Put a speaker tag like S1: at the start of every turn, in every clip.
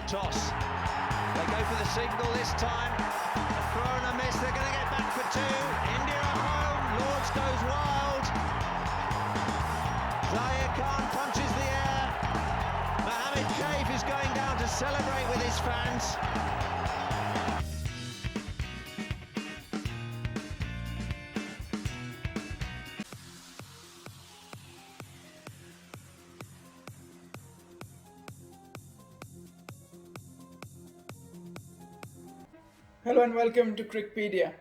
S1: toss. They go for the single this time. A throw and a miss. They're going to get back for two. India are home. Lords goes wild. Zahir Khan punches the air. Mohammed Kaif is going down to celebrate with his fans.
S2: Hello and welcome to Crickpedia,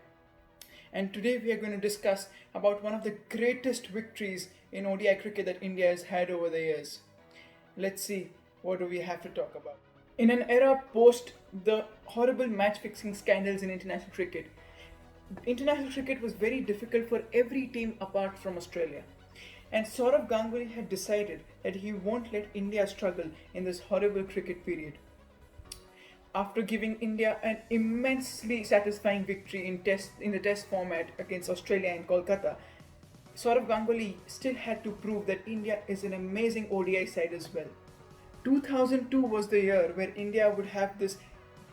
S2: and today we are going to discuss about one of the greatest victories in ODI cricket that India has had over the years. Let's see, what do we have to talk about? In an era post the horrible match-fixing scandals in international cricket was very difficult for every team apart from Australia. And Saurav Ganguly had decided that he won't let India struggle in this horrible cricket period. After giving India an immensely satisfying victory in the test format against Australia in Kolkata, Saurav Ganguly still had to prove that India is an amazing ODI side as well. 2002 was the year where India would have this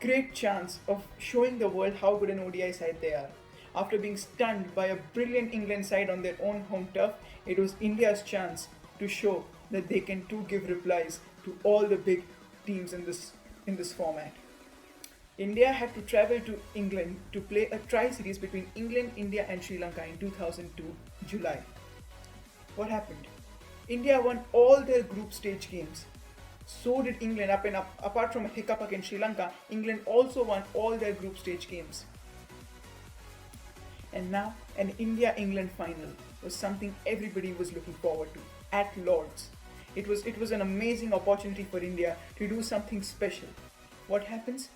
S2: great chance of showing the world how good an ODI side they are. After being stunned by a brilliant England side on their own home turf, it was India's chance to show that they can too give replies to all the big teams in this format. India had to travel to England to play a tri-series between England, India and Sri Lanka in 2002 July. What happened? India won all their group stage games. So did England. Apart from a hiccup against Sri Lanka, England also won all their group stage games. And now an India-England final was something everybody was looking forward to at Lords. It was an amazing opportunity for India to do something special. What happens?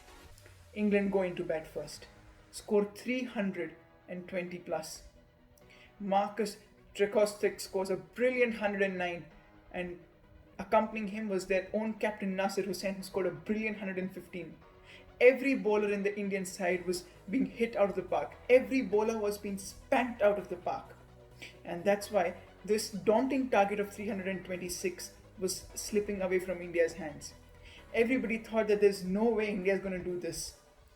S2: England go into bat first, score 320 plus. Marcus Trekostek scores a brilliant 109, and accompanying him was their own captain Nasir Hussain, who scored a brilliant 115. Every bowler in the Indian side was being hit out of the park. Every bowler was being spanked out of the park. And that's why this daunting target of 326 was slipping away from India's hands. Everybody thought that there's no way India is going to do this,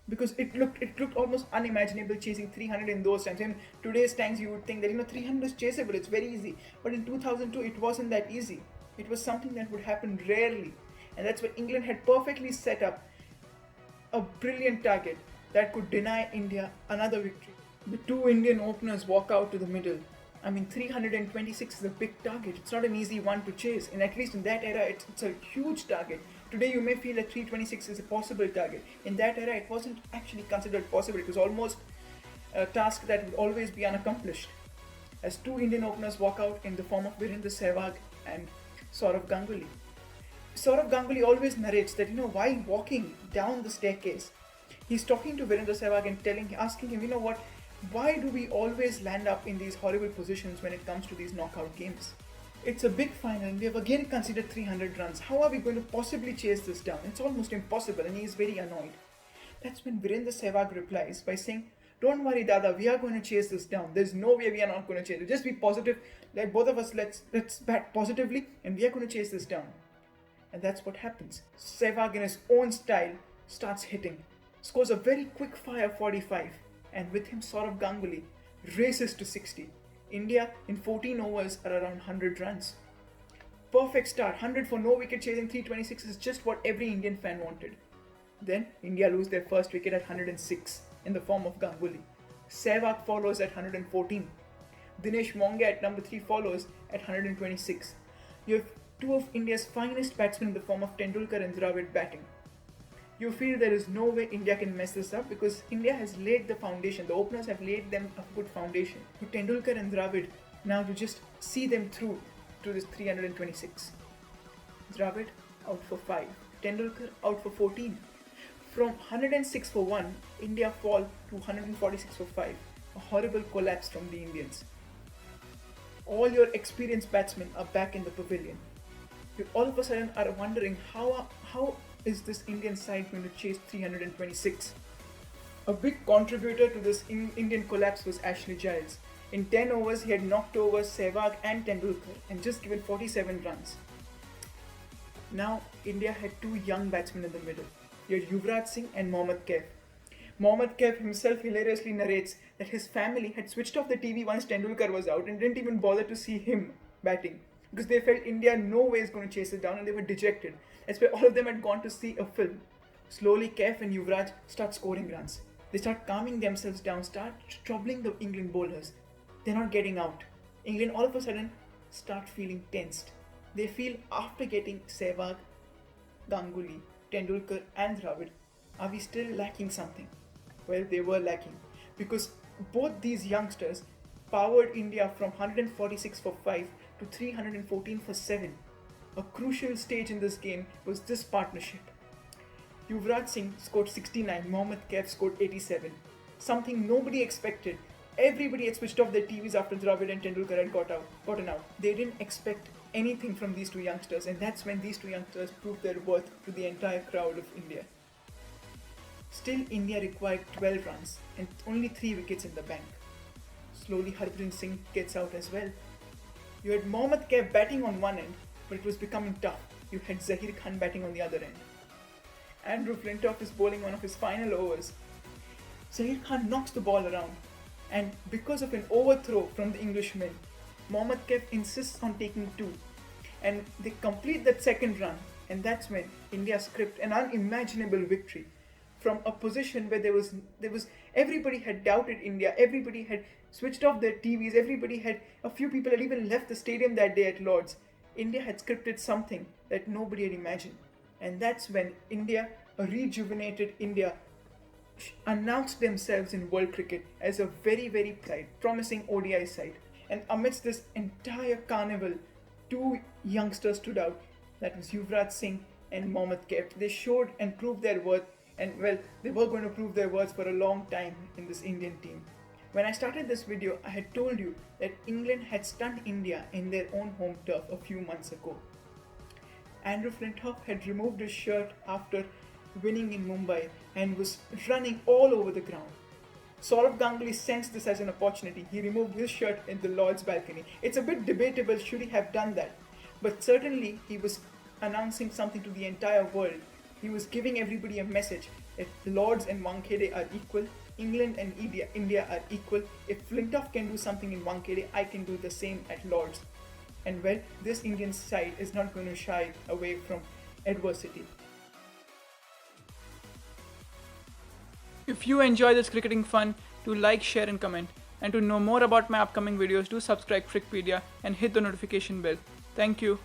S2: because it looked almost unimaginable chasing 300 in those times. In today's times, you would think that 300 is chaseable, it's very easy. But in 2002, it wasn't that easy. It was something that would happen rarely, and that's why England had perfectly set up a brilliant target that could deny India another victory. The two Indian openers walk out to the middle. 326 is a big target. It's not an easy one to chase, and at least in that era, it's a huge target. Today you may feel that 326 is a possible target. In that era, it wasn't actually considered possible. It was almost a task that would always be unaccomplished. As two Indian openers walk out in the form of Virendra Sehwag and Saurav Ganguly. Saurav Ganguly always narrates that, while walking down the staircase, he's talking to Virendra Sehwag and asking him, why do we always land up in these horrible positions when it comes to these knockout games? It's a big final and we have again considered 300 runs. How are we going to possibly chase this down? It's almost impossible, and he is very annoyed. That's when Virendra Sehwag replies by saying, "Don't worry, Dada, we are going to chase this down. There's no way we are not going to chase it. Just be positive. Like both of us, let's bat positively and we are going to chase this down." And that's what happens. Sehwag in his own style starts hitting, scores a very quick fire 45, and with him Saurav Ganguly races to 60. India in 14 overs are around 100 runs. Perfect start, 100 for no wicket chasing 326 is just what every Indian fan wanted. Then India lose their first wicket at 106 in the form of Ganguly. Sehwag follows at 114. Dinesh Monga at number 3 follows at 126. You have two of India's finest batsmen in the form of Tendulkar and Dravid batting. You feel there is no way India can mess this up because India has laid the foundation. The openers have laid them a good foundation. For Tendulkar and Dravid now to just see them through to this 326. Dravid out for 5. Tendulkar out for 14. From 106 for 1, India fall to 146 for 5. A horrible collapse from the Indians. All your experienced batsmen are back in the pavilion. You all of a sudden are wondering how is this Indian side going to chase 326? A big contributor to this Indian collapse was Ashley Giles. In 10 overs, he had knocked over Sehwag and Tendulkar and just given 47 runs. Now, India had two young batsmen in the middle. you had Yuvraj Singh and Mohammad Kaif. Mohammad Kaif himself hilariously narrates that his family had switched off the TV once Tendulkar was out and didn't even bother to see him batting because they felt India no way is going to chase it down and they were dejected. That's why all of them had gone to see a film. Slowly, Kaif and Yuvraj start scoring runs. They start calming themselves down, start troubling the England bowlers. They're not getting out. England all of a sudden start feeling tensed. They feel after getting Sehwag, Ganguly, Tendulkar and Dravid, are we still lacking something? Well, they were lacking because both these youngsters powered India from 146 for 5 to 314 for 7. A crucial stage in this game was this partnership. Yuvraj Singh scored 69, Mohammad Kaif scored 87. Something nobody expected. Everybody had switched off their TVs after Dravid and Tendulkar had gotten out. They didn't expect anything from these two youngsters, and that's when these two youngsters proved their worth to the entire crowd of India. Still, India required 12 runs and only 3 wickets in the bank. Slowly, Harbhajan Singh gets out as well. You had Mohammad Kaif batting on one end, but it was becoming tough. You had Zahir Khan batting on the other end. Andrew Flintoff is bowling one of his final overs. Zahir Khan knocks the ball around, and because of an overthrow from the Englishman, Mohammad Kaif insists on taking 2, and they complete that second run, and that's when India script an unimaginable victory from a position where there was everybody had doubted India, everybody had switched off their TVs, a few people had even left the stadium that day at Lord's. India had scripted something that nobody had imagined, and that's when India, a rejuvenated India, announced themselves in world cricket as a very, very promising ODI side. And amidst this entire carnival, 2 youngsters stood out. That was Yuvraj Singh and Mohammad Kaif. They showed and proved their worth, and well, they were going to prove their worth for a long time in this Indian team. When I started this video, I had told you that England had stunned India in their own home turf a few months ago. Andrew Flintoff had removed his shirt after winning in Mumbai and was running all over the ground. Saurav Ganguly sensed this as an opportunity. He removed his shirt in the Lord's balcony. It's a bit debatable should he have done that, but certainly he was announcing something to the entire world. He was giving everybody a message that Lords and Wankhede are equal, England and India are equal. If Flintoff can do something in Wankhede, I can do the same at Lords. And well, this Indian side is not going to shy away from adversity. If you enjoy this cricketing fun, do like, share and comment. And to know more about my upcoming videos, do subscribe Crickpedia and hit the notification bell. Thank you.